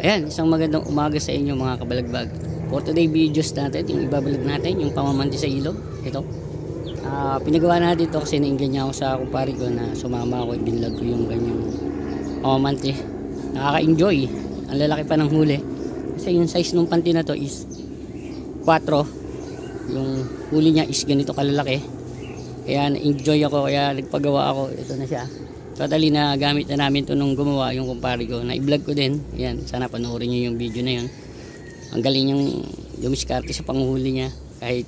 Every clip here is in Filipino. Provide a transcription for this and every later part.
Ayan, isang magandang umaga sa inyo mga kabalagbag. For today videos natin, yung ibabalag natin, yung pamamanti sa ilog. Ito. Pinagawa natin ito kasi nainggan niya ako sa kumpare ko na sumama ako, ibinlag ko yung ganyang pamamanti. Nakaka-enjoy. Ang lalaki pa ng huli. Kasi yung size ng panty na to is 4. Yung huli niya is ganito kalalaki. Kaya na-enjoy ako, kaya nagpagawa ako. Ito na siya. Totally na gamit na namin ito nung gumawa yung kumpare ko. Na-vlog ko din. Ayan, sana panoorin nyo yung video na yun. Ang galing yung dumiskarte sa panguhuli niya. Kahit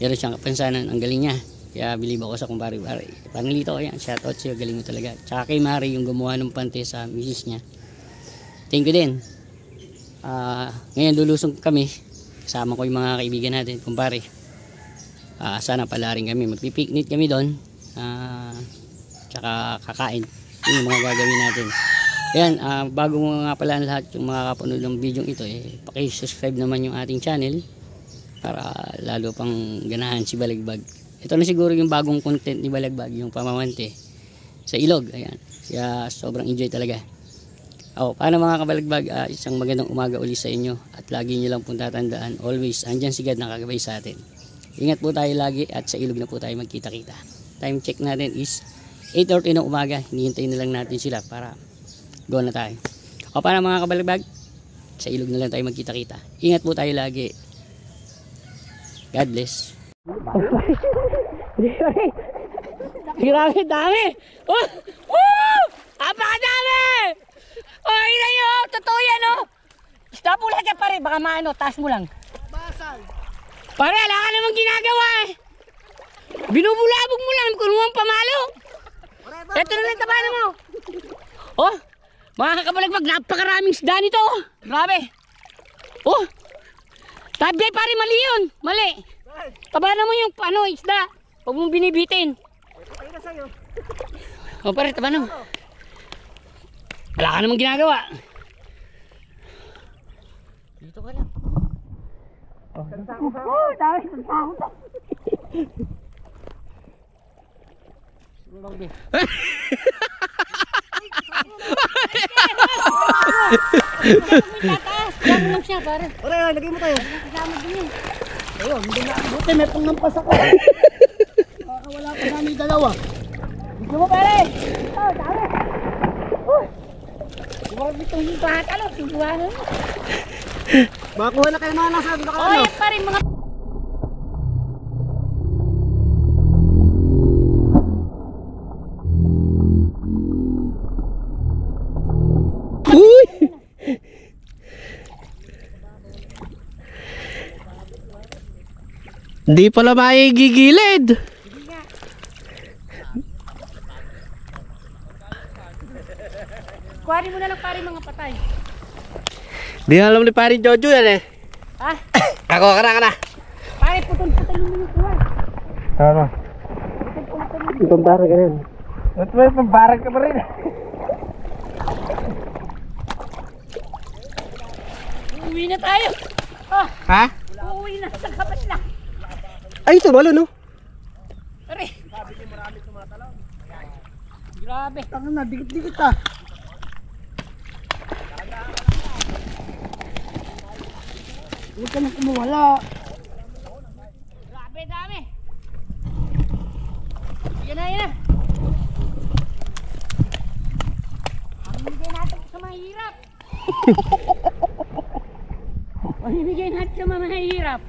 meron siyang kapansanan, ang galing niya. Kaya believe ako sa kumpare. Pangalito ko yan. Shoutout sa'yo, galing mo talaga. Tsaka kay Mari yung gumawa ng pante sa misis niya. Thank you din. Ngayon lulusong kami. Kasama ko yung mga kaibigan natin, kumpare. Sana pala rin kami. Magpipiknik kami doon. Tsaka kakain. Yun yung mga gagawin natin. Ayan, bago mo nga pala lahat yung makakapanood ng video ito, paki-subscribe naman yung ating channel para lalo pang ganahan si Balagbag. Ito na siguro yung bagong content ni Balagbag, yung pamamante sa ilog. Ayan, kaya sobrang enjoy talaga. Paano mga kabalagbag, isang magandang umaga uli sa inyo at lagi nyo lang pong tatandaan, always andyan si God nakagabay sa atin. Ingat po tayo lagi at sa ilog na po tayo magkita-kita. Time check natin is 8:30 ng umaga. Hinihintay na lang natin sila para go na tayo. Paano mga kabalagbag, sa ilog na lang tayo magkita-kita. Ingat po tayo lagi. God bless. Grabe, dami! Apakadami! Ina nyo! Totoo yan, Isda po lang yan, pare. Baka maano, taas mo lang. Basal. Pare, ala ka namang ginagawa Binubulabog mo lang, kunuhang pamalo. Ito na lang tabanan mo. Mga kakabalagbag, napakaraming isda nito. Grabe. Tabay pare, mali yun. Mali. Tabanan mo yung isda. Huwag mong binibitin. Patay na sa'yo. Pare, tabanan mo. Wala ka namang ginagawa. Dito ka lang. Dami, sasako to. Ganun siya, pare. Pare, lagay mo tayo. Kasama din yun. Ayun, hindi na. Buti, may pangampas ako. Wala pa namin dalawa. Dito mo, pare. Dami. Huwag itong hintahakalo. Sibuhanan mo. Makakuha na kayo mga nasa Yan pare, mga... Hindi pala maigigilid. Kuhanin mo na lang pare mga patay. Di alam ni pare Jojo yan Ha? Ako, kana. Pare, putol-putol mo yung kuha. Tama. Yung pambarag ka rin. At may pambarag ka pa rin. Uuwi na tayo. Ha? Uuwi na sa kapat na. Ay, ito malo, no? Pare. Sabi niyo marami tumatalaw. Grabe. Tangan na, dikit-dikit Huwag ka na kumuwala. Grabe, dami. Yan na. Ang bigay natin sa mahirap. Ibigay natin sa mahirap.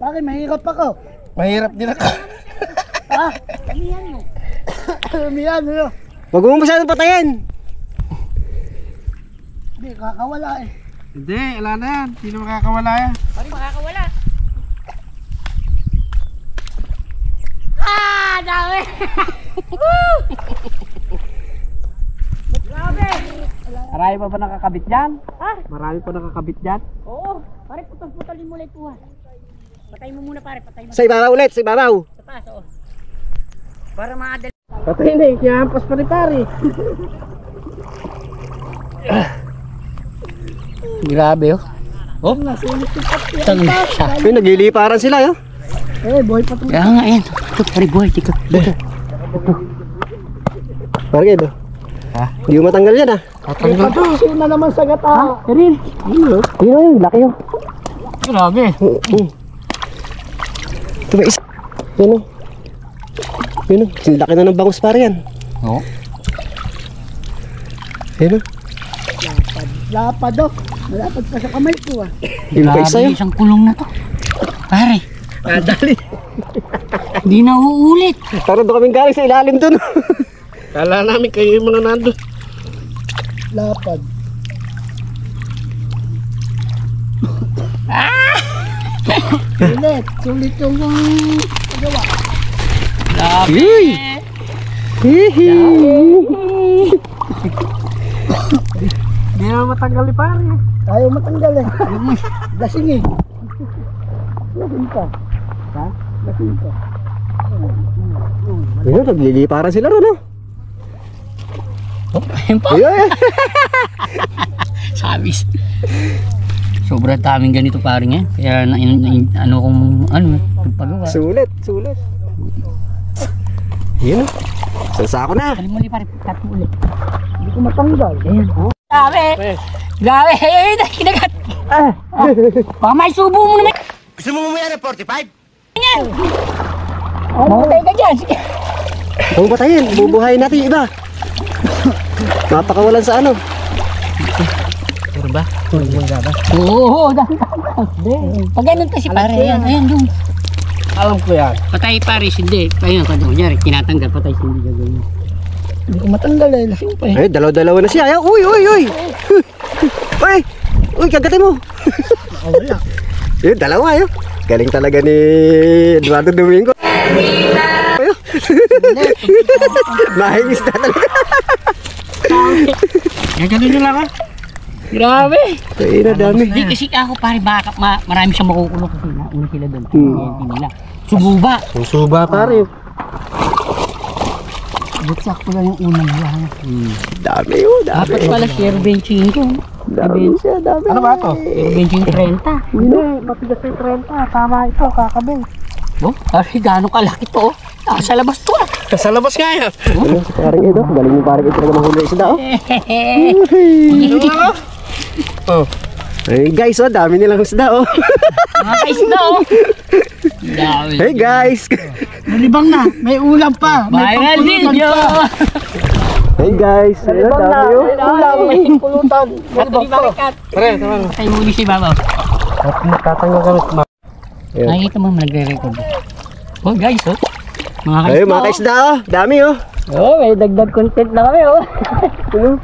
Bakit mahirap ako? Mahirap din ako. Kamihan mo. Miyan, Huwag mo masyadong patayin. Hindi, kakawala Hindi, wala na yan. Hindi na makakawala yan. Pari, makakawala. Dami! Grabe! Marami pa ba nakakabit dyan? Ha? Marami pa nakakabit dyan? Oo. Pare, putol-putolin mo lang ito Patay mo muna pare, patay mo. Sa ibabaw ulit, sa ibabaw. Sa taas, Para makadali. Patay na kinampas pa rin pare. Grabe Ay, nagliliparan sila buhay pa ito. Kaya nga yan. Ito pare, buhay. Ito. Parang ito. Hindi mo matanggal yan Patapsin na naman sa gata. Rin. Yun, laki yun. Grabe. Ito ba isa? Yun o. Yun o, laki na ng bangus pare yan. Oo. Yun o. Lapad oh. Malapad pa sa kamay ko ah. Yun pa isa yun. Isang kulong na to. Pare. Dali. Hindi na uulit. Parang doon kaming galing sa ilalim dun. Kala namin kayo yung mga nandun. Lapad. Sulit yung pagawa. Grabe. Yuy! Hihi! Hindi naman matanggal ni pare. Ayaw matanggal eh. Lasing eh. Lasing ka. Ha? Lasing ka. Yun, nagliliparan sila ron, no? Oh, ayun pa. Ayun! Sabis. Sobrang daming ganito pare nga. Kaya ano kung pagpagawa. Sulit, sulit. Yun, no? Sasako na. Kalimuli pare, cut mo ulit. Hindi ko matanggal. Ayan. Grabe. Grabe. Ayun, kinagat. Baka may subo mo naman. Gusto mo mamaya na 45? Mamatay ka dyan. Sige. Huwag patayin, bubuhayin natin yung iba. Napakawalan sa ano. Puro ba? Oo, dami. Pag ganun kasi pare, ayan, ayan doon. Alam ko yan. Patay pare, hindi. Ayun, kunyari, tinatanggal, patay, hindi gagawin. Hindi ko matanggal eh. Lasing pa eh. Eh, dalaw-dalawa na siya. Ayaw, uy, uy, uy. Uy, uy, kagatin mo. Wala. Yun, dalawa yun. Galing talaga ni Eduardo Domingo. Ayun. Mahingis na talaga. Ganun nyo lang ha. Grabe. Ay, na dami. Hindi kasi ako pare, baka marami siyang makukulong kasi nauna sila doon. Hindi nila. Sububa. Ang suba pare. Butsak ko lang yung unang lang. Dami yun, dami. Dapat pala si Erbenching ko. Dami siya, dami. Ano ba ito? Erbenching 30. Hindi, matigas yung 30. Tama ito, kakabing. Oh, kasi gano'ng kalaki to. Sa labas to. Sa labas nga yan. Ano, si parang ito. Galing yung parang ito na mahuli isda, oh. Oh. Hey guys, oh, dami nilang isda, oh. Mga kaisda oh. Dami. Hey guys. Nalibang na, may ulam pa. May Viral pangpulutan video. pa. Hey guys. Ayun, dami, oh. Ulam, may pulutan. Nalibang pa. Pare, tama na. Patay muli si Babaw. At tatanggal kami. Ayun. Nakikita mo nagre-record. Oh guys oh. Mga kaisda. Ayun, mga kaisda, oh. Dami, oh. Oh, may dagdag content na kami oh. Ano?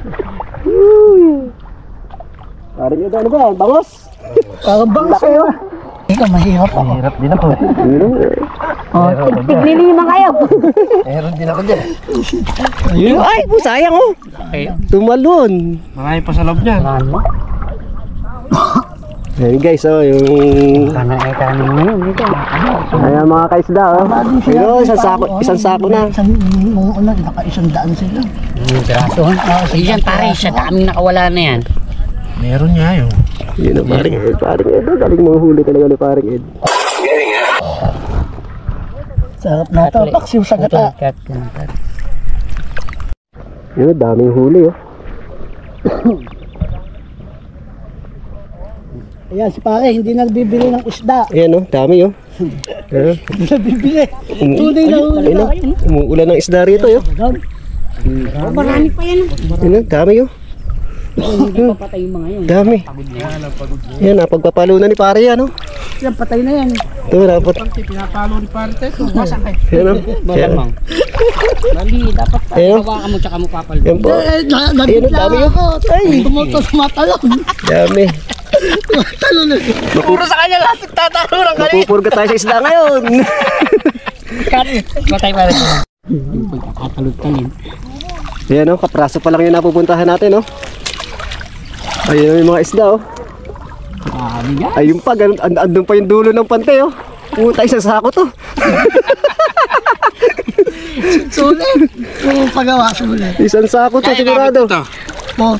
Parang ito, ano ba? Bangos? Parang bang sa'yo. Ito, mahirap ako. Hirap din ako. Oh, tig-lilima kayo. Meron din ako dyan. Ayun, ay, po, sayang, oh. Okay. Tumalon. Marami pa sa loob niya. Ano? Ayun guys, oh, yung... Sana ay kami ngayon dito. Ayan mga kaisda, oh. Ayun, isang sako na. Naka-100 sila. Graso. Yan pare, sa daming nakawala na yan. Meron nga yun. Yun ang paring Ed. Paring Ed, oh, galing mahuli talaga ni paring Ed. Sarap na ito. Paksiw sa gata. Yun, daming huli, oh. Ayan, si pare, hindi nagbibili ng isda. Ayan, oh, dami, oh. Ayan, Hindi nagbibili. Tunay na huli. ayun, oh. Umuulan ng isda rito, oh. Marami pa yan. Yun, oh, dami, oh. Hindi pa patay yung mga yun. Dami. Yan, napagpapalo na ni pare yan, oh. Yan, patay na yan. Ito, dapat. Pinapalo ni pare ito. Masak eh. Yan, oh. Yan. Malamang. Mali, dapat Ayun. hawakan mo tsaka mo papalo. Yan po. Nabigla dami yun. ako. Ay, tumuto sumatalon. Dami. Sumatalon eh. Puro sa kanya lahat nagtatalon ang galing. Mapupurga tayo sa isda ngayon. Patay pa rin. Pagkakatalot-talin. Ayan, oh, kapraso pa lang yung napupuntahan natin, oh. Ayun yung mga isda, oh. Grabe yan. Ayun pa, andun pa yung dulo ng pante, oh. Puta, isang sako to. Sulit. Yung pagawa, sulit. Isang sako to, sigurado.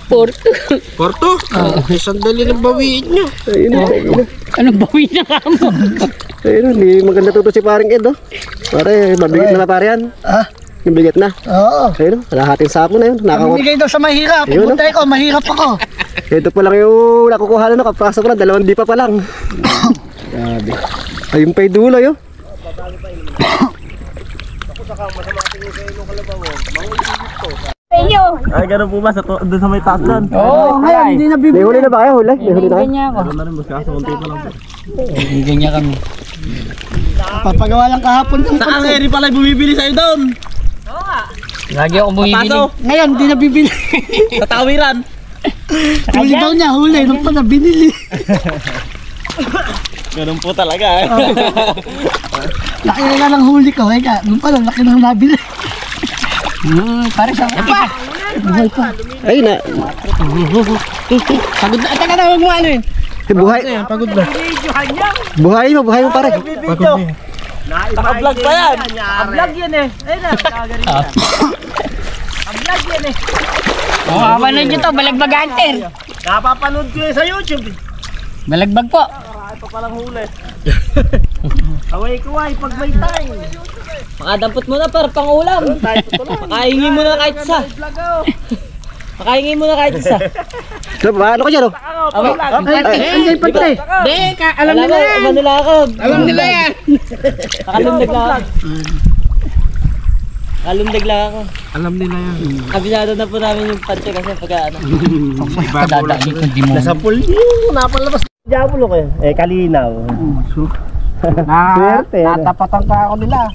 Porto. Sandali ng bawiin nyo. Ayun, oh. Anong bawi na ka mo? Ayun, hindi maganda to si paring Ed, oh. Pare, mabigat na pare yan. Ah, Yung bigat na. Oo. Ayun, kalahating sako na yun. Namimigay daw sa mahirap. Ayun, Puntay ko, mahirap ako. Ito pa lang yung nakukuha na, kapraso ko na, 2 di pa lang. Grabe. Ayun pa yung dulo yun. Ay, ganun po ba? Doon sa may taas doon? Oo, ngayon, hindi na May bibili. huli na ba kayo? Huli? May huli na kayo? Ganyan ako. Meron na rin, boss. Kaso unti pa lang po. Ganyan kami. Papagawa lang kahapon ng Saan ang eri pala bumibili sa'yo doon? Lagi ako bumibili. Paso? Ngayon, hindi na bibili. Sa tawiran? Huli daw niya, huli. Nung pa na binili. Ganun po talaga eh. Laki na nga ng huli ko. Eka, nung pa laki nang nabili. Pare sa Buhay pa. Ay na. Pagod na. Taka na, huwag mo ano yun. Buhay. Pagod na. Buhay mo pare. Pagod na. Naka-vlog pa yan. Naka-vlog yan eh. Ayun na, nakagaling na. Naka-vlog yan eh. Oh, kapanood nyo to, Balagbag Hunter. Napapanood ko yun sa YouTube. Balagbag po. Marami pa palang huli. Away ko ay pag may time. Makadampot mo na para pang ulam. Makahingi mo na kahit isa. Makahingi mo na kahit isa. Ano ka dyan? Ay, pantay. Alam nila yan. Alam nila yan. Nakalundag lang ako. Nakalundag lang ako. Alam nila yan. Kabisado na po namin yung pante kasi pagka ano. kadadaan ko di mo. Nasa pool yun. Napalabas. Diablo kayo. Eh, kalinaw. Swerte. Natapatan ka ako nila.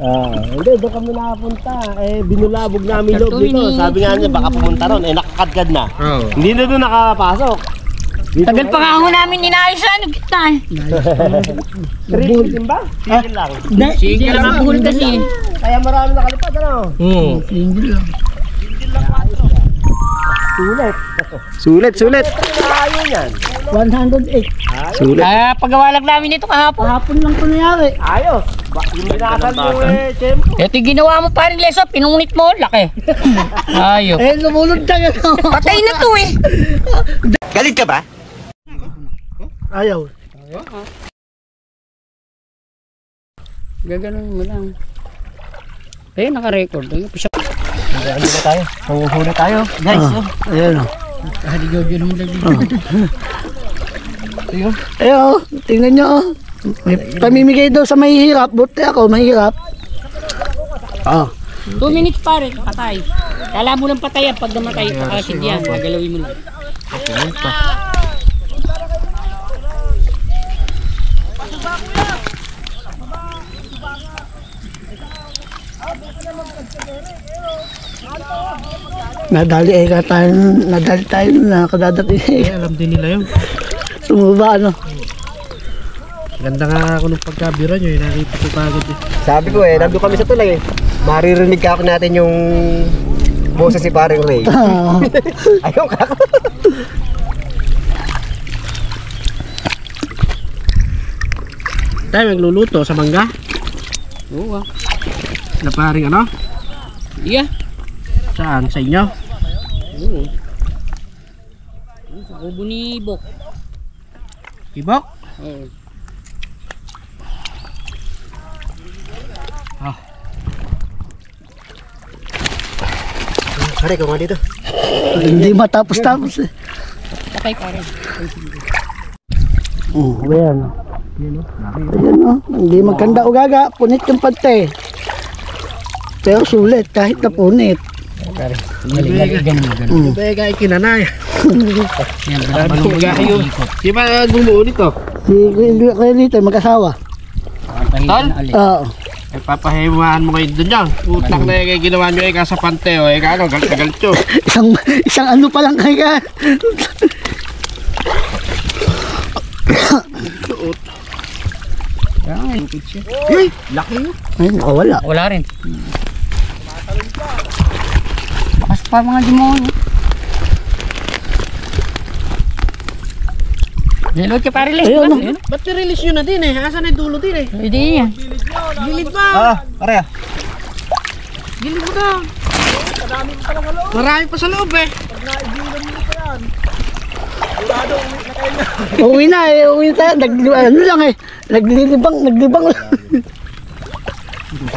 Hindi, doon kami nakapunta. Eh, binulabog namin loob nito. Sabi nga niya, baka pumunta ron. Eh, nakakadkad na. Hindi na doon nakapasok. Tagal pa nga ako namin inayos yan. Nagkita eh. Triple ba? Single lang. Sige lang ang buhol kasi. Kaya marami nakalipad, ano? Single lang. Sulit. Ayaw yan. 108. Sulit. Pagawa lang namin ito kahapon. Kahapon lang ito nangyari. Ayos. Yung binasal mo eh, tempo. Ito yung ginawa mo pa rin, Leso. Pinunit mo. Laki. Ayop. Eh, lumulod ka yan. Patay na to eh. Galit ka ba? Ayaw. Gaganon mo lang. Eh, naka-record. Ayun, push up. Panguhuli tayo. Guys, Ayan o. Haligagyan mo lagi. Ayan o. Tingnan nyo o. May pamimigay daw sa mahihirap. Buti ako, mahirap. 2 minutes pa rin. Patay. Kala mo lang patay yan. Pag namatay, pakasid yan. Magalawin mo lang. Nadali tayo na kadadating. Alam din nila yun. Sumuba ano. Ganda nga ako nung pagkabira nyo. Nakita ko kagad eh. Sabi ko nandun kami sa tulay maririnig ka ako natin yung boses si paring Ray. Ayaw ka. Tayo magluluto sa mangga. Oo ah. Na paring ano? Yeah. Saan? Sa inyo? Oo. Sa kubo ni Bok. Ibok? Oo. Pare, kung nga dito. Hindi matapos-tapos eh. Patay pa rin. Ayan o. Ayan o. Hindi magkanda o gaga. Punit yung pante. Pero sulit kahit na punit. Ganun mo, ganun. Bega ikinanay. Yan, Balong kayo. Di ba gumuo nito? Si Relito mag-asawa. Tol? Oo. Papahimaan mo kayo doon yan. Utak na yung ginawa nyo sa pante. O ano, galit na galit nyo. Isang ano pa lang kayo ka. Yan, Laki yun. Ay, nakawala. wala rin. Bakas pa mga demonyo. Nilod ka pare, Les. Ayun, no? Ba't i-release nyo na din eh? Asan na yung dulo din eh? Hindi yan. Gilid ba? Pare. Gilid mo daw. Marami pa sa loob eh. Uwi na eh. Uwi tayo. Ano lang eh. Naglibang lang. Hindi,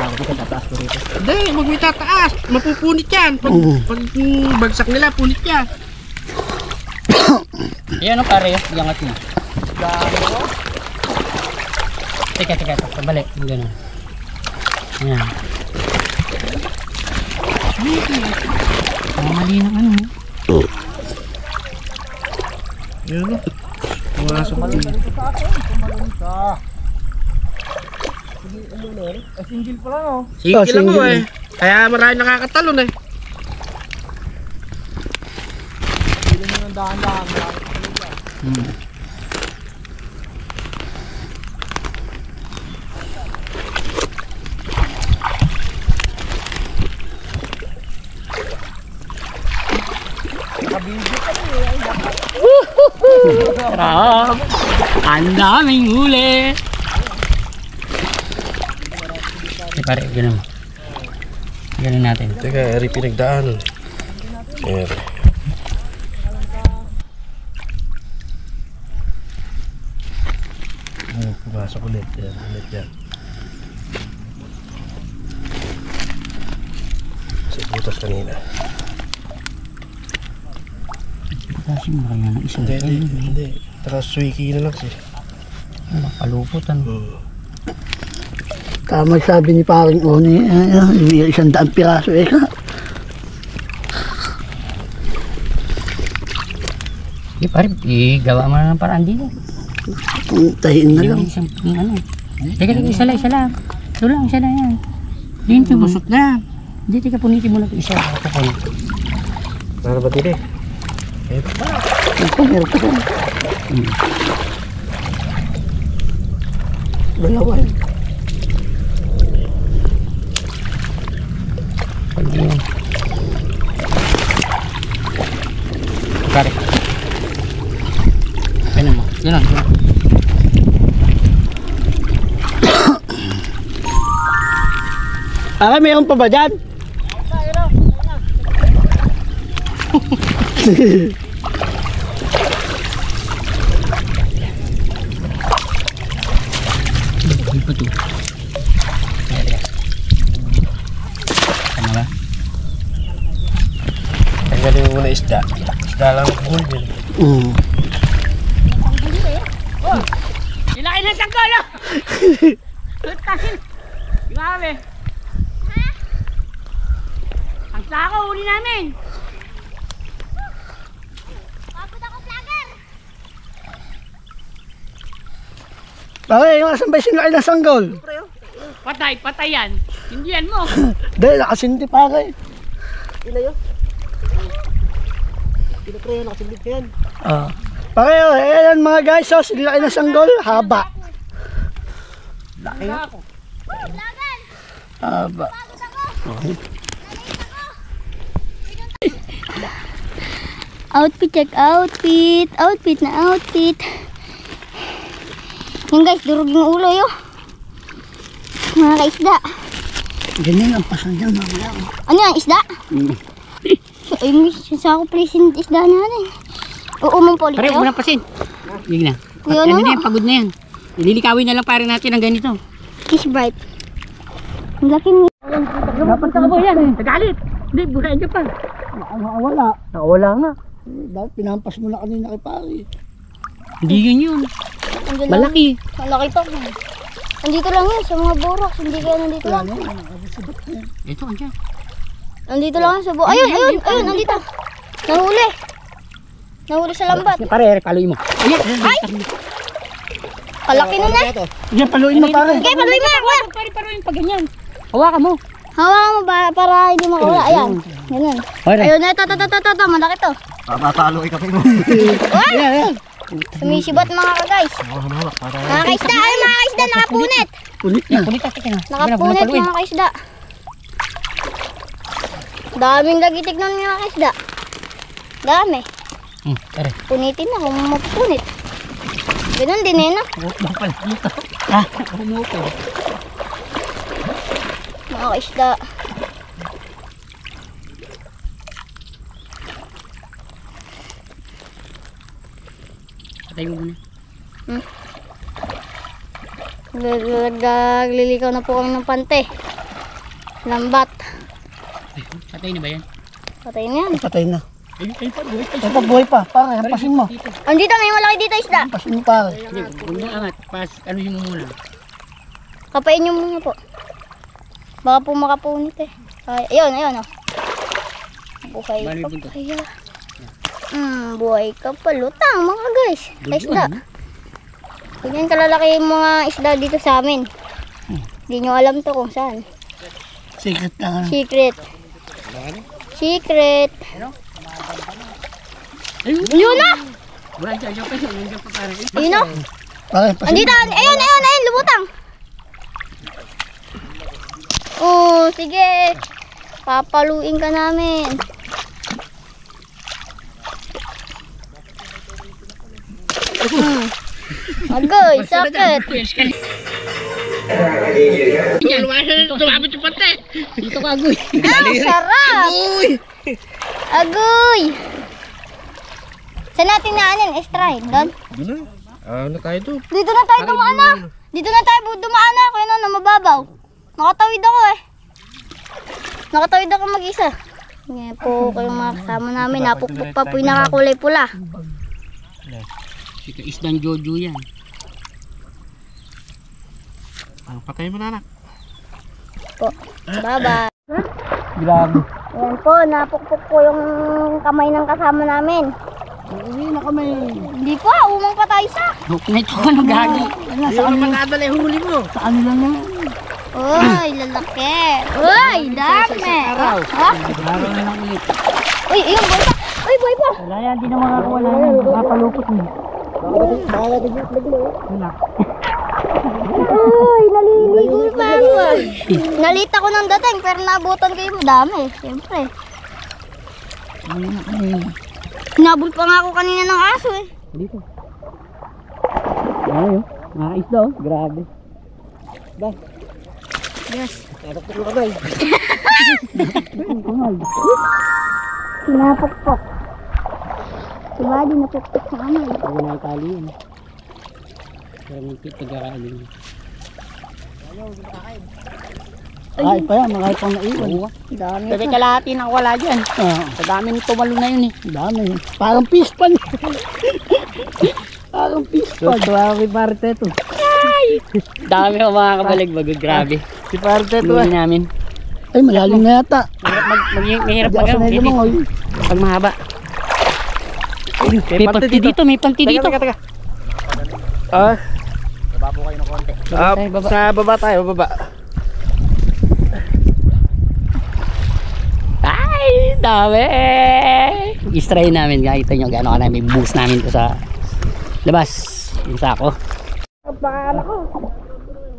huwag mo itataas. Mapupunit yan. Pag bagsak nila, punit yan. Ayan o pare, iangat mo. Teka, pabalik. Yung gano'n. Ayan. Mali ng ano. Yan o. Pumasok mo. Single pa lang oh. Single ako eh. Kaya marami nakakatalon eh. Pili mo ng dahan-dahan. Sarap! Ang daming huli! Pare, gano'n mo. Gano'n natin. Teka, eri pinagdaan. Eri. Pumasok ulit. Yan, ulit yan. Sa butas kanina. Kasi mo kaya ng isang Hindi. Taka swiki na lang siya. Paluputan. Tama sabi ni paring Oni, 100 piraso eka. Di pare, igawa mo na ng paraan dito. Puntahin na lang. Isang ano. Teka, isa lang. Ito lang, isa lang yan. Dito, busot na. Hindi, teka, punitin mo lang ito isa. Ano ba tili? Meron pa rin. Dalawa yun. Pare. Ano mo? Yun lang. Mayroon pa ba dyan? Hindi pa ito. Ano ba? Tanggalin mo muna isda. Isda lang ang buhol din. Ilain na siyang kala! Tutahin! Grabe! Ha? Ang sako, uli namin! Pagod ako, vlogger! Pare, yung asan ba yung sinlaki ng sanggol? Patay yan! Hindihan mo! Dahil nakasinti pare. Pinapre, nakasilid ka yan. Pare, ayan mga guys, so sinlaki ng sanggol, haba. Laki nga. Vlogger! Haba. Pagod ako! Outfit check, outfit na outfit. Yan guys, durog yung ulo yo. Mga kaisda. Ganyan ang pasan niya mamaya. Ano yan, isda? Ay, miss, sa ako present isda natin. Uumong po ulit Pare, kayo. huwag mo na pasin. Yun na. Kuya, Ano ano na na? yan, pagod na yan. Ililikawin na lang pare natin ng ganito. Fish bright. Ang laki mo. Dapat ka po yan eh! Nagalit! Hindi, burahin ka pa! Nakawala. Nawala nga. Dahil pinampas mo na kanina kay pare. Hindi yun. Andun lang. Malaki. Malaki pa. Nandito lang yun sa mga borax. Hindi kaya nandito lang. Ito, andyan. Nandito lang yun sa borax. Ayun, nandito. Nahuli. Nahuli sa lambat. Pare, paluin mo. Ayan. Ay! Kalaki nun eh. Yan, paluin mo pare. Okay, paluin mo ako. Pare-paruin pa ganyan! Hawakan mo. Hawakan mo ba para hindi makawala. Ayan. Ganun. Pare. Ayun, ito. Malaki to. Papatalo ay kape mo. Ayan. Sumisibat mga ka-guys. Mga kaisda, ay mga kaisda, nakapunit. Punit na. Punit natin na. Nakapunit mga kaisda. Daming lagitik nun mga kaisda. Dami. Pare. Punitin na kung mapupunit. Ganun din eh, no? Mga kaisda. Patay mo muna. Naglilikaw na po kami ng pante. Lambat. Patay na ba yan? Patay na yan. Patay na. Ay pa, buhay pa. Ito buhay pa. Pare, hampasin mo. Andito, may malaki dito isda. Hampasin mo pare. Hindi, huwag mo angat. Ano yung muna? Kapain nyo muna po. Baka po makapunit eh. Ay, ayun oh. Buhay Bali, ka buntot. pa ya. Buhay ka pa. Lutang mga guys. Ay, isda. Ganyan kalalaki yung mga isda dito sa amin. Hindi nyo alam to kung saan. Secret lang. Secret. Secret. Ayun! Yun na! Wala dyan pa yun. Nandiyan pa parang. Ayun na! Pare, hampasin Andito! Ayun! Lumutang! Oh, sige! Papaluin ka namin. Agoy, sakit! Tumabot yung pante! Dito ka, Agoy! Ang sarap! Agoy! Saan natin naanin? Extra doon? Ano tayo doon? Dito na tayo dumaan na! Dito na tayo dumaan na! Kaya na, mababaw. Nakatawid ako eh. Nakatawid ako mag-isa. Ngayon po kayong mga kasama namin. Napukpuk pa po yung nakakulay pula. Ito isdang Jojo yan. Patay mo na anak. Po. Bye-bye. Grabe. Ayan po, napukpuk po yung kamay ng kasama namin. Uwi na kami. Hindi po, umang pa tayo sa. Ito ka nagagi. Hindi mo makadala yung huli mo. Sa kanila na. Uy, lalaki. Uy, dami. Ha? Araw na lang ulit. Uy, ayun, boy pa. Uy, boy pa. Wala yan, di na makakuha na yan. Mapalupot mo. Uy, naliligo pa ako. Nalita ko ng dating, pero naabutan kayo madami. Siyempre. Nabul pa nga ako kanina ng aso eh. Dito. Ay, mga isda oh. Grabe. Yes. Pinapukpok. Diba, di napukpok sa kamay. Huwag na itali yun. Pero may pagkakaaling. Ay pa yan, mga ipang naiwan. Dami Sabi pa. kalahati na wala dyan. Sa dami ng tumalo na yun eh. Dami. Parang pispan. Parang pispan. Tuwa ko kay Parteto. Dami ko mga kabalagbag. Grabe. Si Parteto Huli namin. Ay, malalim na yata. Mahirap Hindi ako sanay mag lumangoy. pag mahaba. May panti dito, may panti dito. Teka. Baba po kayo ng konti. Sa baba tayo, baba. Ay, dami! I-try namin. Nakita nyo gano'n ka may boost namin ito sa labas. Yung sako.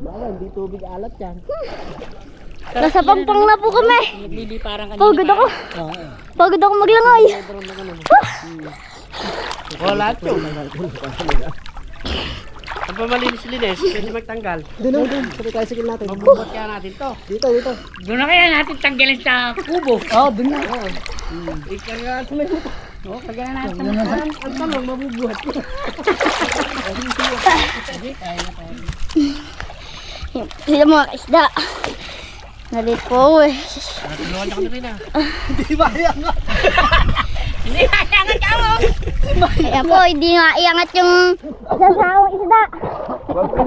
Hindi tubig alat yan. Nasa pangpang na po kami. Naglili parang kanina. Pagod ako. Pagod ako maglangoy. Wala ito. Ang pamalinis-linis, pwede magtanggal. Doon. Sabi tayo sa natin. Mabubuhat kaya natin to. Dito. Doon na kaya natin tanggalin sa kubo. Oo, dun na. Ikargaan sa may buto. Oo, kagaya natin. Ang tanong, mabubuhat ko. Sila mga isda. Nalit po eh. Natulungan niya kami rin ah. Kaya po, hindi maiangat yung sasawang isda.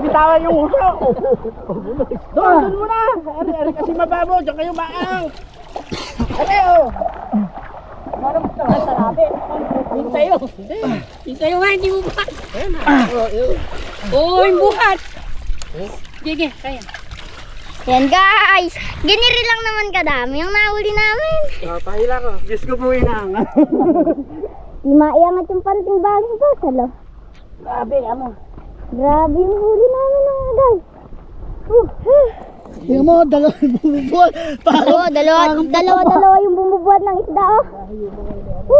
Bitawan yung uso. Doon muna. Ari kasi mababaw. Diyan kayo baang. Ayo. Hintayo nga, hindi mo ba? Oo, yung buhat. Sige, kaya. Yan guys. Giniri lang naman kadami yung nahuli namin. Tayo lang oh. Diyos ko po inaangat. Di maiangat yung panting baging pa. Salo. Grabe, amo. Grabe yung huli namin mga guys. Tingnan mo, dalawa yung bumubuhat. Oo, dalawa yung bumubuhat ng isda oh.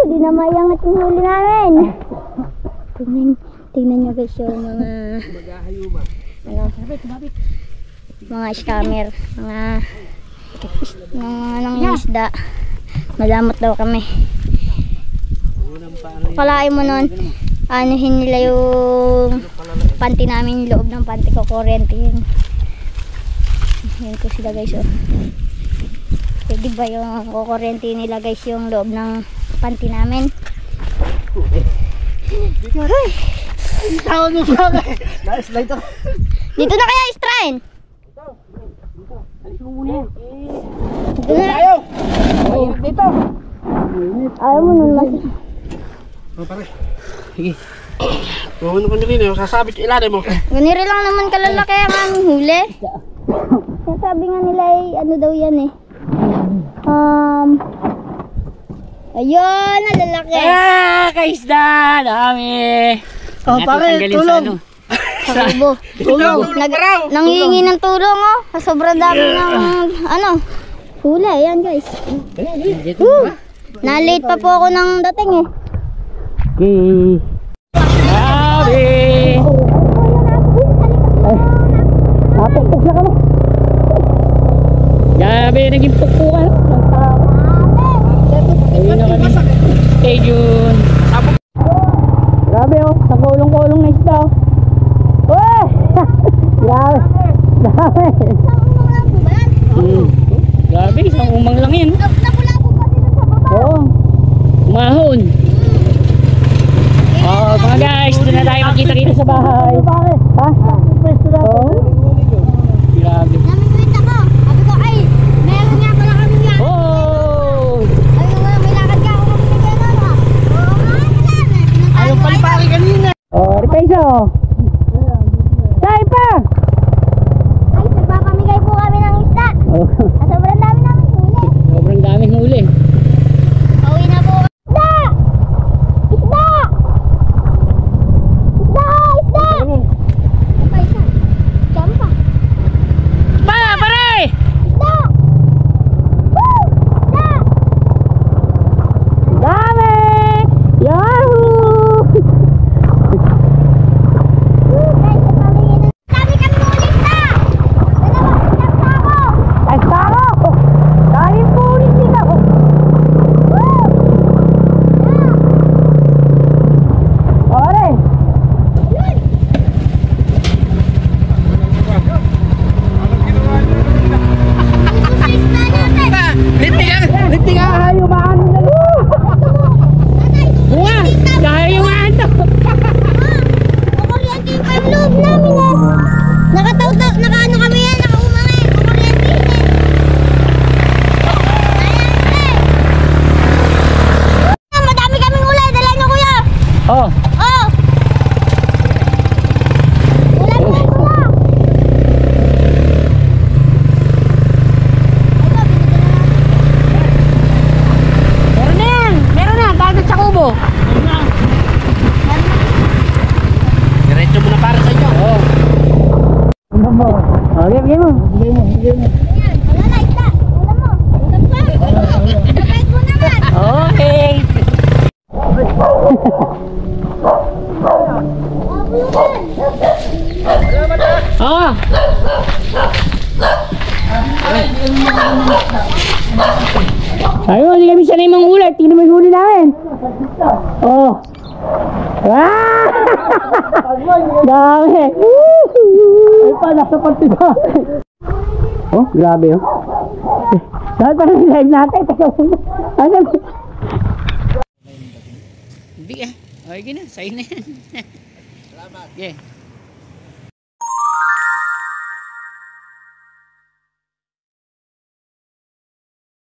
Di na maiangat yung huli namin. Tingnan nyo guys yung mga scammer, mga isda. Malamot daw kami. Palain mo nun, anuhin nila yung panty namin, loob ng panty ko, kuryente yun. Yan po sila guys oh. Pwede ba yung kukurente nila guys yung loob ng panty namin? Tawag mo pa ka. Slide ako. Dito na kaya istrain? Dito na. Dito. Ayaw mo nun mas. Ano ko nila, sasabit yung ilalim mo. Ganiri lang naman kalalaki ang aming huli. Kaya sabi nga nila ay ano daw yan eh. Ayun, nalalaki. Ah, kaisda! Dami! Oh, pare, tulong. Salubo. Nangihingi ng tulong oh. Sa sobrang dami ng ano. Huli, ayan guys. Na-late pa po ako ng dating eh. Okay. Grabe! Napukpuk na kamo. Grabe, naging pukpukan. Ayun na kami. Stay tuned. Grabe oh, sa kulong-kulong na isda oh. Uy! Grabe. Grabe. Grabe, isang umang lang yan. Oo. Umahon. Oh, mga guys, doon na tayo magkita-kita sa bahay. Ha? Oo. Grabe. Namimit ako. Sabi ko ay, meron nga pala kami nga. Oh! Ay, may lakad ka ako kami na gano'n ha. Oo nga, wala. Ayaw palipari kanina. Oh, repeso. Say pa! Ay, nagpapamigay po kami ng isda. Oh, Sobrang dami namin huli. sobrang daming huli. Pauwi na po. Isda! Isda! Isda! Isda! Apa isa? Champa. Para, pare! Isda! Woo! Isda! Dami! Yahoo! Woo! Guys, nagpamigay na. Dami kami huli isda! Dalawa, isang sako. Ay, sako! Daming pulis dito. Woo! Pare! Liting nga hayo maano na lo. Bunga! Dahil yung ano. Kukuryente yung five loob namin eh. Nakataw-taw, nakaano kami yan, nakaumang eh. Kukuryente yun eh. Ayan eh. Madami kaming ulay, dala nyo kuya. Oh, Oh! Ulay mo kuya. meron na yan. Meron na. Dagat sa kubo. Diretso mo na para sa inyo. Oh. Okay, bigyan mo. Ayan, wala na isda. Wala mo. Utap pa. Kapait mo naman. Okay. Oh. Sabi mo, hindi kami sanay mga ulat. Tingnan mo yung huli namin. Oh. Ah! Dami. Ay pa, nasa panty ba? Oh, grabe oh. Dapat pa rin live natin. Ano? Hindi ah. Okay na, sa'yo na yan. Salamat. Okay.